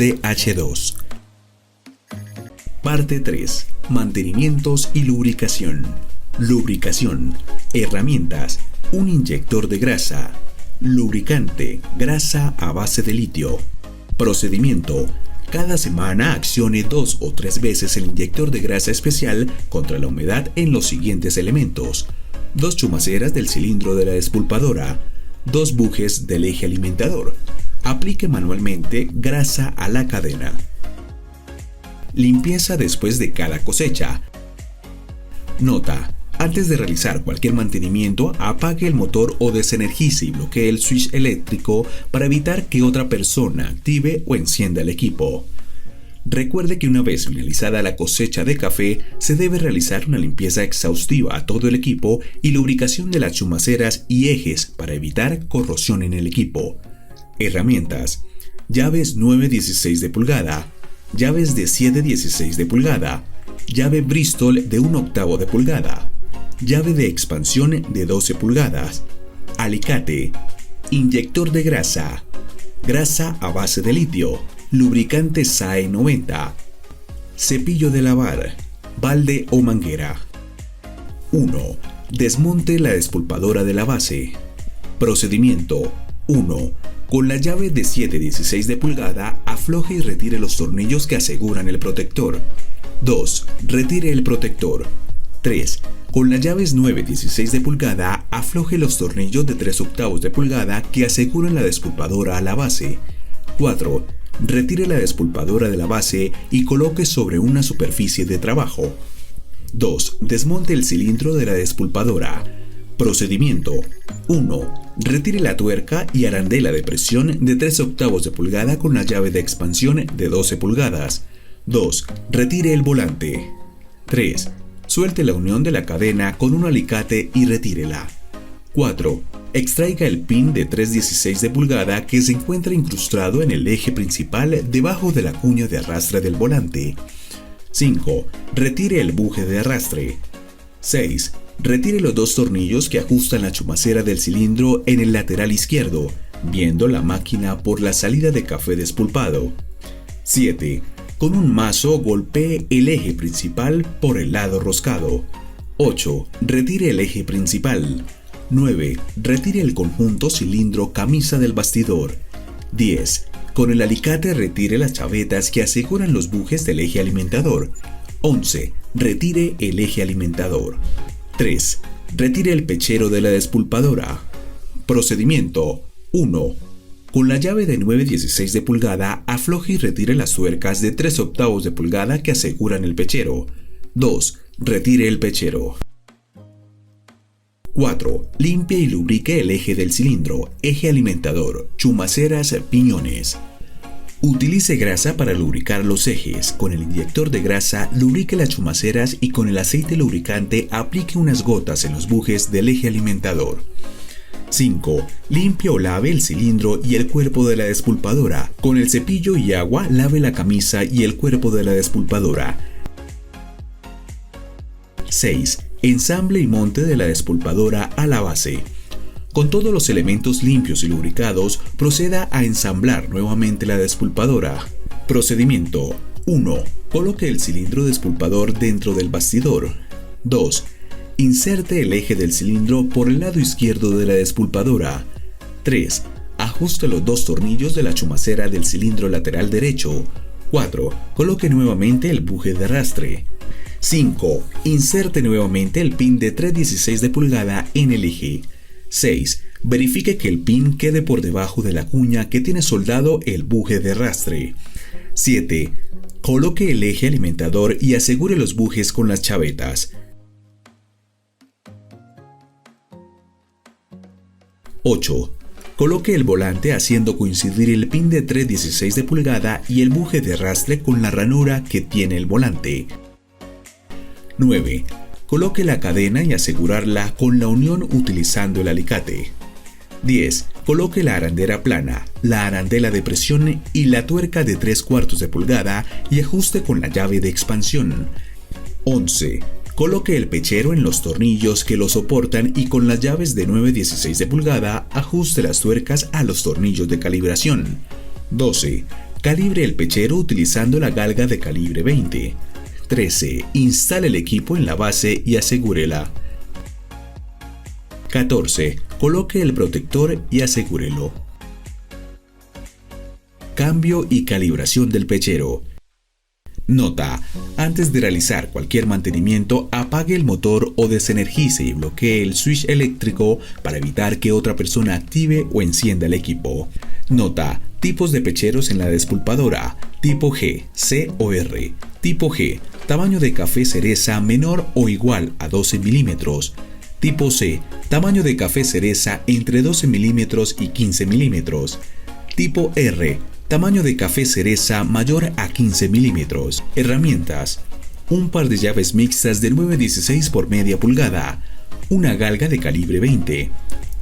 de H2. Parte 3. Mantenimientos y lubricación. Lubricación. Herramientas. Un inyector de grasa. Lubricante. Grasa a base de litio. Procedimiento. Cada semana accione 2 o 3 veces el inyector de grasa especial contra la humedad en los siguientes elementos: 2 chumaceras del cilindro de la despulpadora, 2 bujes del eje alimentador. Aplique manualmente grasa a la cadena. Limpieza después de cada cosecha. Nota: antes de realizar cualquier mantenimiento, apague el motor o desenergice y bloquee el switch eléctrico para evitar que otra persona active o encienda el equipo. Recuerde que una vez finalizada la cosecha de café, se debe realizar una limpieza exhaustiva a todo el equipo y lubricación de las chumaceras y ejes para evitar corrosión en el equipo. Herramientas: llaves 9/16 de pulgada, llaves de 7/16 de pulgada, llave Bristol de 1/8 de pulgada, llave de expansión de 12 pulgadas, alicate, inyector de grasa, grasa a base de litio, lubricante SAE 90, cepillo de lavar, balde o manguera. 1. Desmonte la despulpadora de la base. Procedimiento: 1. Con la llave de 7/16 de pulgada, afloje y retire los tornillos que aseguran el protector. 2. Retire el protector. 3. Con las llaves 9/16 de pulgada, afloje los tornillos de 3/8 de pulgada que aseguran la despulpadora a la base. 4. Retire la despulpadora de la base y coloque sobre una superficie de trabajo. 2. Desmonte el cilindro de la despulpadora. Procedimiento: 1. Retire la tuerca y arandela de presión de 3/8 de pulgada con la llave de expansión de 12 pulgadas. 2. Retire el volante. 3. Suelte la unión de la cadena con un alicate y retírela. 4. Extraiga el pin de 3/16 de pulgada que se encuentra incrustado en el eje principal debajo de la cuña de arrastre del volante. 5. Retire el buje de arrastre. 6. Retire los 2 tornillos que ajustan la chumacera del cilindro en el lateral izquierdo, viendo la máquina por la salida de café despulpado. 7. Con un mazo golpee el eje principal por el lado roscado. 8. Retire el eje principal. 9. Retire el conjunto cilindro camisa del bastidor. 10. Con el alicate retire las chavetas que aseguran los bujes del eje alimentador. 11. Retire el eje alimentador. 3. Retire el pechero de la despulpadora. Procedimiento: 1. Con la llave de 9/16 de pulgada, afloje y retire las tuercas de 3/8 de pulgada que aseguran el pechero. 2. Retire el pechero. 4. Limpie y lubrique el eje del cilindro, eje alimentador, chumaceras, piñones. Utilice grasa para lubricar los ejes. Con el inyector de grasa, lubrique las chumaceras y con el aceite lubricante aplique unas gotas en los bujes del eje alimentador. 5. Limpie o lave el cilindro y el cuerpo de la despulpadora. Con el cepillo y agua, lave la camisa y el cuerpo de la despulpadora. 6. Ensamble y monte de la despulpadora a la base. Con todos los elementos limpios y lubricados, proceda a ensamblar nuevamente la despulpadora. Procedimiento: 1. Coloque el cilindro despulpador dentro del bastidor. 2. Inserte el eje del cilindro por el lado izquierdo de la despulpadora. 3. Ajuste los 2 tornillos de la chumacera del cilindro lateral derecho. 4. Coloque nuevamente el buje de arrastre. 5. Inserte nuevamente el pin de 3/16 de pulgada en el eje. 6. Verifique que el pin quede por debajo de la cuña que tiene soldado el buje de arrastre. 7. Coloque el eje alimentador y asegure los bujes con las chavetas. 8. Coloque el volante haciendo coincidir el pin de 3/16 de pulgada y el buje de arrastre con la ranura que tiene el volante. 9. Coloque la cadena y asegurarla con la unión utilizando el alicate. 10. Coloque la arandela plana, la arandela de presión y la tuerca de 3/4 de pulgada y ajuste con la llave de expansión. 11. Coloque el pechero en los tornillos que lo soportan y con las llaves de 9/16 de pulgada ajuste las tuercas a los tornillos de calibración. 12. Calibre el pechero utilizando la galga de calibre 20. 13. Instale el equipo en la base y asegúrela. 14. Coloque el protector y asegúrelo. Cambio y calibración del pechero. Nota: antes de realizar cualquier mantenimiento, apague el motor o desenergice y bloquee el switch eléctrico para evitar que otra persona active o encienda el equipo. Nota: tipos de pecheros en la despulpadora: tipo G, C o R. Tipo G, tamaño de café cereza menor o igual a 12 milímetros. Tipo C, tamaño de café cereza entre 12 milímetros y 15 milímetros. Tipo R, tamaño de café cereza mayor a 15 milímetros. Herramientas: un par de llaves mixtas de 9/16 por media pulgada, una galga de calibre 20,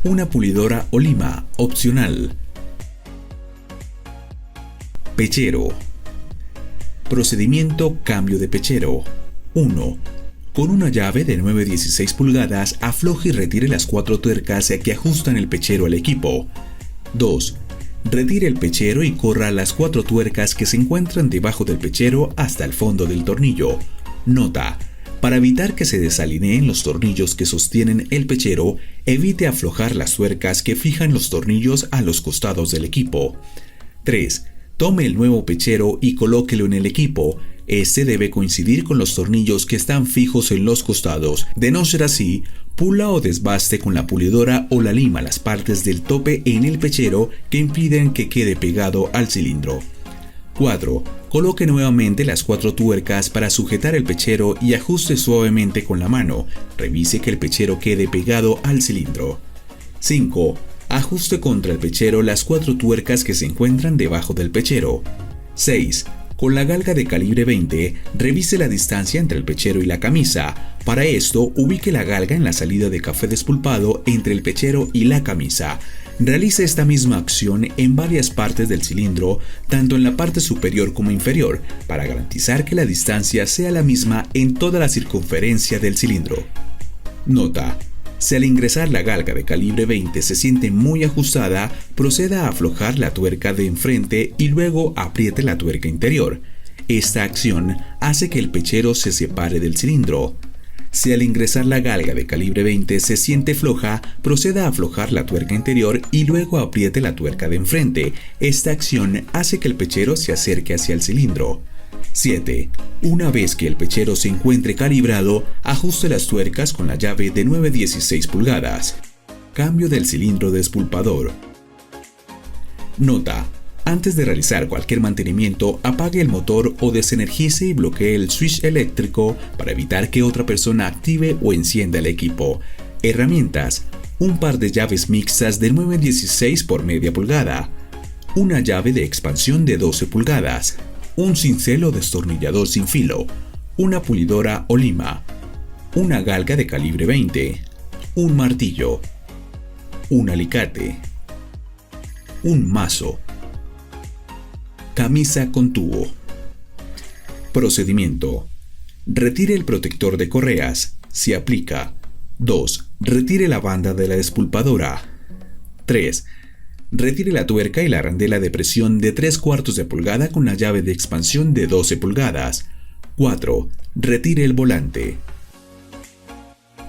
una pulidora o lima, opcional. Pechero. Procedimiento: cambio de pechero. 1. Con una llave de 9/16 pulgadas, afloje y retire las 4 tuercas que ajustan el pechero al equipo. 2. Retire el pechero y corra las 4 tuercas que se encuentran debajo del pechero hasta el fondo del tornillo. Nota: para evitar que se desalineen los tornillos que sostienen el pechero, evite aflojar las tuercas que fijan los tornillos a los costados del equipo. 3. Tome el nuevo pechero y colóquelo en el equipo. Este debe coincidir con los tornillos que están fijos en los costados. De no ser así, pula o desbaste con la pulidora o la lima las partes del tope en el pechero que impiden que quede pegado al cilindro. 4. Coloque nuevamente las 4 tuercas para sujetar el pechero y ajuste suavemente con la mano. Revise que el pechero quede pegado al cilindro. 5. Ajuste contra el pechero las 4 tuercas que se encuentran debajo del pechero. 6. Con la galga de calibre 20, revise la distancia entre el pechero y la camisa. Para esto, ubique la galga en la salida de café despulpado entre el pechero y la camisa. Realice esta misma acción en varias partes del cilindro, tanto en la parte superior como inferior, para garantizar que la distancia sea la misma en toda la circunferencia del cilindro. Nota: si al ingresar la galga de calibre 20 se siente muy ajustada, proceda a aflojar la tuerca de enfrente y luego apriete la tuerca interior. Esta acción hace que el pechero se separe del cilindro. Si al ingresar la galga de calibre 20 se siente floja, proceda a aflojar la tuerca interior y luego apriete la tuerca de enfrente. Esta acción hace que el pechero se acerque hacia el cilindro. 7. Una vez que el pechero se encuentre calibrado, ajuste las tuercas con la llave de 9/16 pulgadas. Cambio del cilindro despulpador. Nota: antes de realizar cualquier mantenimiento, apague el motor o desenergice y bloquee el switch eléctrico para evitar que otra persona active o encienda el equipo. Herramientas: un par de llaves mixtas de 9/16 por media pulgada, una llave de expansión de 12 pulgadas, un cincel o destornillador sin filo, una pulidora o lima, una galga de calibre 20, un martillo, un alicate, un mazo. Camisa con tubo. Procedimiento: retire el protector de correas, si aplica. 2. Retire la banda de la despulpadora. 3. Retire la tuerca y la arandela de presión de 3/4 de pulgada con la llave de expansión de 12 pulgadas. 4. Retire el volante.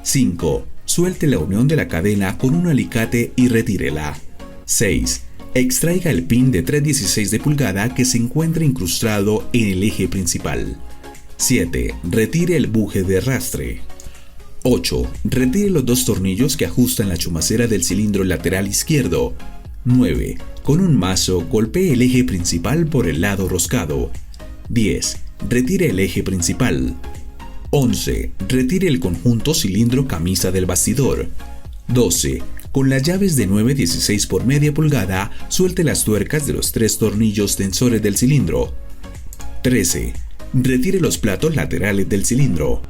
5. Suelte la unión de la cadena con un alicate y retírela. 6. Extraiga el pin de 3/16 de pulgada que se encuentra incrustado en el eje principal. 7. Retire el buje de arrastre. 8. Retire los 2 tornillos que ajustan la chumacera del cilindro lateral izquierdo. 9. Con un mazo, golpee el eje principal por el lado roscado. 10. Retire el eje principal. 11. Retire el conjunto cilindro-camisa del bastidor. 12. Con las llaves de 9/16 por media pulgada, suelte las tuercas de los 3 tornillos tensores del cilindro. 13. Retire los platos laterales del cilindro.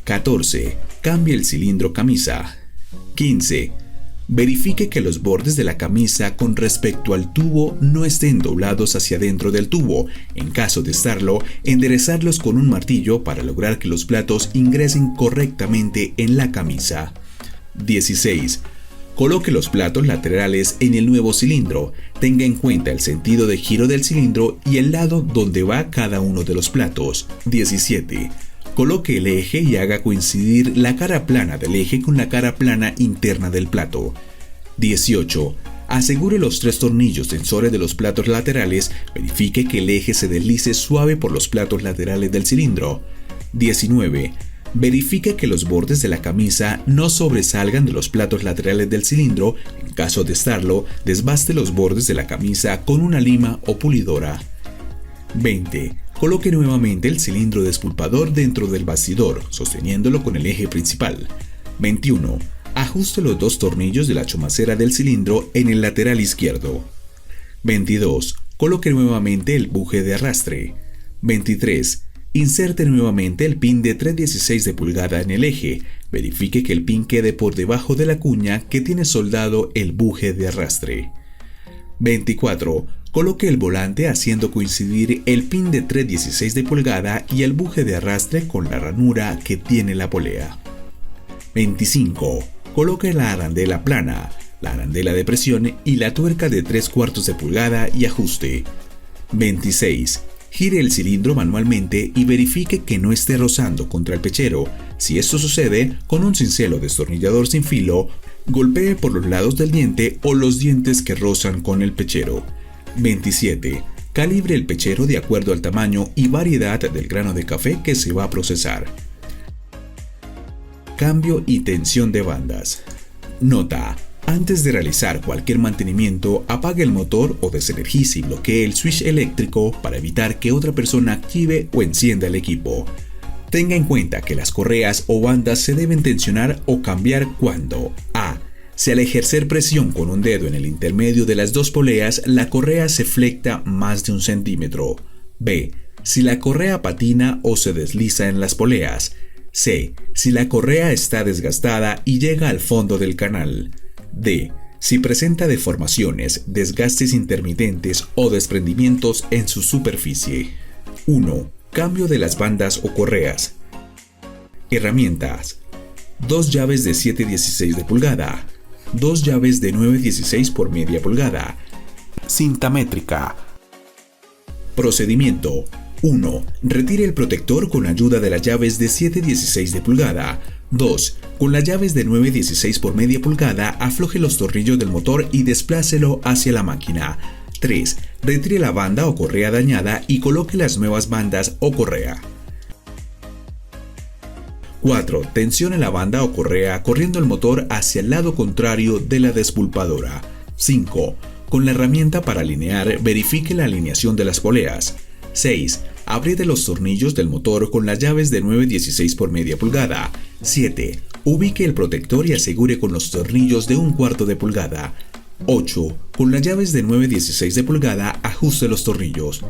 14. Cambie el cilindro camisa. 15. Verifique que los bordes de la camisa con respecto al tubo no estén doblados hacia dentro del tubo. En caso de estarlo, enderezarlos con un martillo para lograr que los platos ingresen correctamente en la camisa. 16. Coloque los platos laterales en el nuevo cilindro. Tenga en cuenta el sentido de giro del cilindro y el lado donde va cada uno de los platos. 17. Coloque el eje y haga coincidir la cara plana del eje con la cara plana interna del plato. 18. Asegure los 3 tornillos tensores de los platos laterales. Verifique que el eje se deslice suave por los platos laterales del cilindro. 19. Verifique que los bordes de la camisa no sobresalgan de los platos laterales del cilindro. En caso de estarlo, desbaste los bordes de la camisa con una lima o pulidora. 20. Coloque nuevamente el cilindro despulpador dentro del bastidor, sosteniéndolo con el eje principal. 21. Ajuste los 2 tornillos de la chomacera del cilindro en el lateral izquierdo. 22. Coloque nuevamente el buje de arrastre. 23. Inserte nuevamente el pin de 3/16 de pulgada en el eje. Verifique que el pin quede por debajo de la cuña que tiene soldado el buje de arrastre. 24. Coloque el volante haciendo coincidir el pin de 3/16 de pulgada y el buje de arrastre con la ranura que tiene la polea. 25. Coloque la arandela plana, la arandela de presión y la tuerca de 3/4 de pulgada y ajuste. 26. Gire el cilindro manualmente y verifique que no esté rozando contra el pechero. Si esto sucede, con un cincel o destornillador sin filo, golpee por los lados del diente o los dientes que rozan con el pechero. 27. Calibre el pechero de acuerdo al tamaño y variedad del grano de café que se va a procesar. Cambio y tensión de bandas. Nota: antes de realizar cualquier mantenimiento, apague el motor o desenergice y bloquee el switch eléctrico para evitar que otra persona active o encienda el equipo. Tenga en cuenta que las correas o bandas se deben tensionar o cambiar cuando a. Si al ejercer presión con un dedo en el intermedio de las 2 poleas, la correa se flecta más de 1 centímetro. B. Si la correa patina o se desliza en las poleas. C. Si la correa está desgastada y llega al fondo del canal. D. Si presenta deformaciones, desgastes intermitentes o desprendimientos en su superficie. 1. Cambio de las bandas o correas. Herramientas: 2 llaves de 7/16 de pulgada, 2 llaves de 9/16 por media pulgada. Cinta métrica. Procedimiento: 1. Retire el protector con ayuda de las llaves de 7/16 de pulgada. 2. Con las llaves de 9/16 por media pulgada, afloje los tornillos del motor y desplácelo hacia la máquina. 3. Retire la banda o correa dañada y coloque las nuevas bandas o correa. 4. Tensione la banda o correa corriendo el motor hacia el lado contrario de la despulpadora. 5. Con la herramienta para alinear, verifique la alineación de las poleas. 6. Apriete los tornillos del motor con las llaves de 9/16 por media pulgada. 7. Ubique el protector y asegure con los tornillos de 1/4 de pulgada. 8. Con las llaves de 9/16 de pulgada, ajuste los tornillos.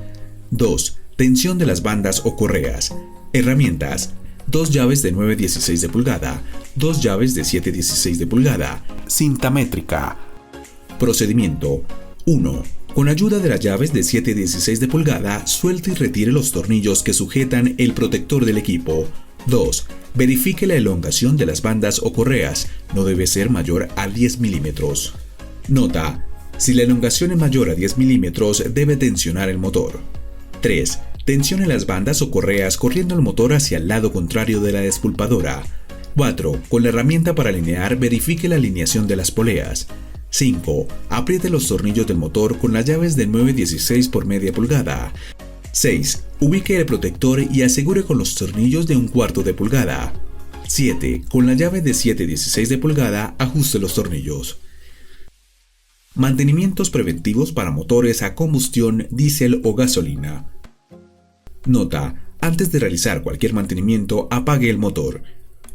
2. Tensión de las bandas o correas. Herramientas: 2 llaves de 9/16 de pulgada, 2 llaves de 7/16 de pulgada. Cinta métrica. Procedimiento: 1. Con ayuda de las llaves de 7/16 de pulgada, suelte y retire los tornillos que sujetan el protector del equipo. 2. Verifique la elongación de las bandas o correas. No debe ser mayor a 10 milímetros. Nota: si la elongación es mayor a 10 milímetros, debe tensionar el motor. 3. Tensione las bandas o correas corriendo el motor hacia el lado contrario de la despulpadora. 4. Con la herramienta para alinear, verifique la alineación de las poleas. 5. Apriete los tornillos del motor con las llaves de 9/16 por media pulgada. 6. Ubique el protector y asegure con los tornillos de 1/4 de pulgada. 7. Con la llave de 7/16 de pulgada, ajuste los tornillos. Mantenimientos preventivos para motores a combustión, diésel o gasolina. Nota: antes de realizar cualquier mantenimiento, apague el motor.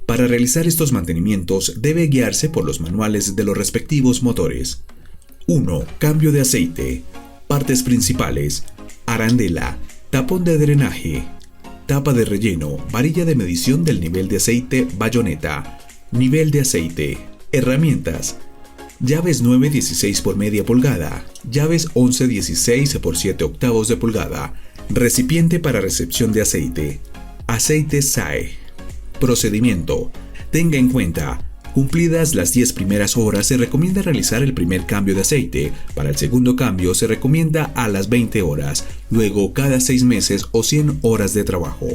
Para realizar estos mantenimientos debe guiarse por los manuales de los respectivos motores. 1. Cambio de aceite. Partes principales: arandela, tapón de drenaje, tapa de relleno, varilla de medición del nivel de aceite, bayoneta, nivel de aceite. Herramientas: llaves 9/16 por media pulgada, llaves 11/16 por 7/8 de pulgada, recipiente para recepción de aceite, aceite SAE. Procedimiento: tenga en cuenta, Cumplidas las 10 primeras horas, se recomienda realizar el primer cambio de aceite. Para el segundo cambio, se recomienda a las 20 horas, luego cada 6 meses o 100 horas de trabajo.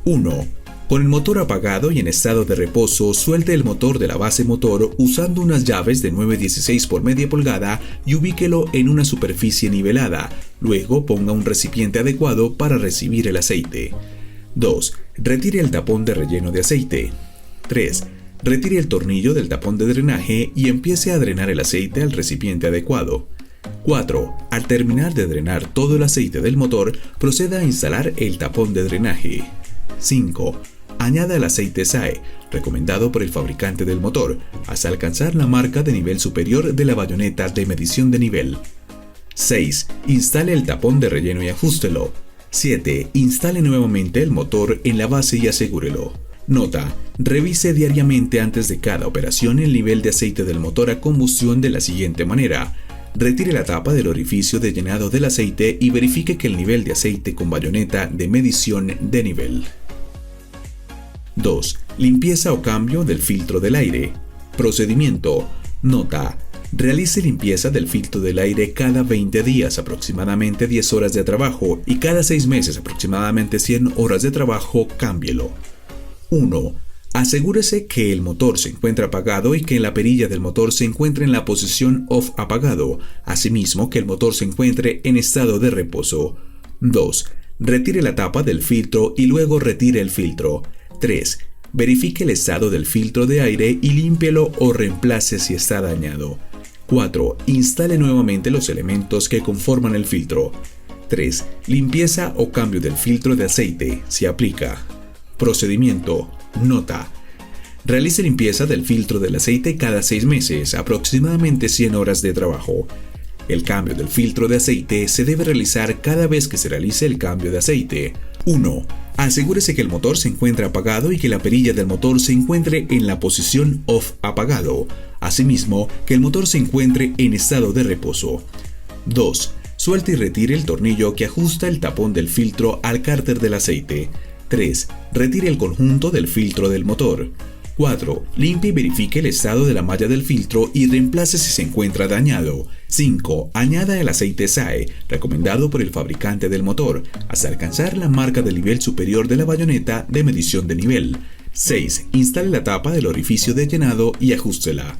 1. Con el motor apagado y en estado de reposo, suelte el motor de la base motor usando unas llaves de 9/16 por media pulgada y ubíquelo en una superficie nivelada. Luego ponga un recipiente adecuado para recibir el aceite. 2. Retire el tapón de relleno de aceite. 3. Retire el tornillo del tapón de drenaje y empiece a drenar el aceite al recipiente adecuado. 4. Al terminar de drenar todo el aceite del motor, proceda a instalar el tapón de drenaje. 5. Añada el aceite SAE, recomendado por el fabricante del motor, hasta alcanzar la marca de nivel superior de la bayoneta de medición de nivel. 6. Instale el tapón de relleno y ajústelo. 7. Instale nuevamente el motor en la base y asegúrelo. Nota: revise diariamente antes de cada operación el nivel de aceite del motor a combustión de la siguiente manera. Retire la tapa del orificio de llenado del aceite y verifique que el nivel de aceite con bayoneta de medición de nivel. 2. Limpieza o cambio del filtro del aire. Procedimiento. Nota: realice limpieza del filtro del aire cada 20 días, aproximadamente 10 horas de trabajo, y cada 6 meses, aproximadamente 100 horas de trabajo, cámbielo. 1. Asegúrese que el motor se encuentra apagado y que la perilla del motor se encuentre en la posición off apagado, asimismo que el motor se encuentre en estado de reposo. 2. Retire la tapa del filtro y luego retire el filtro. 3. Verifique el estado del filtro de aire y límpielo o reemplace si está dañado. 4. Instale nuevamente los elementos que conforman el filtro. 3. Limpieza o cambio del filtro de aceite, si aplica. Procedimiento. Nota: realice limpieza del filtro del aceite cada 6 meses, aproximadamente 100 horas de trabajo. El cambio del filtro de aceite se debe realizar cada vez que se realice el cambio de aceite. 1. Asegúrese que el motor se encuentre apagado y que la perilla del motor se encuentre en la posición off apagado. Asimismo, que el motor se encuentre en estado de reposo. 2. Suelte y retire el tornillo que ajusta el tapón del filtro al cárter del aceite. 3. Retire el conjunto del filtro del motor. 4. Limpie y verifique el estado de la malla del filtro y reemplace si se encuentra dañado. 5. Añada el aceite SAE, recomendado por el fabricante del motor, hasta alcanzar la marca del nivel superior de la bayoneta de medición de nivel. 6. Instale la tapa del orificio de llenado y ajústela.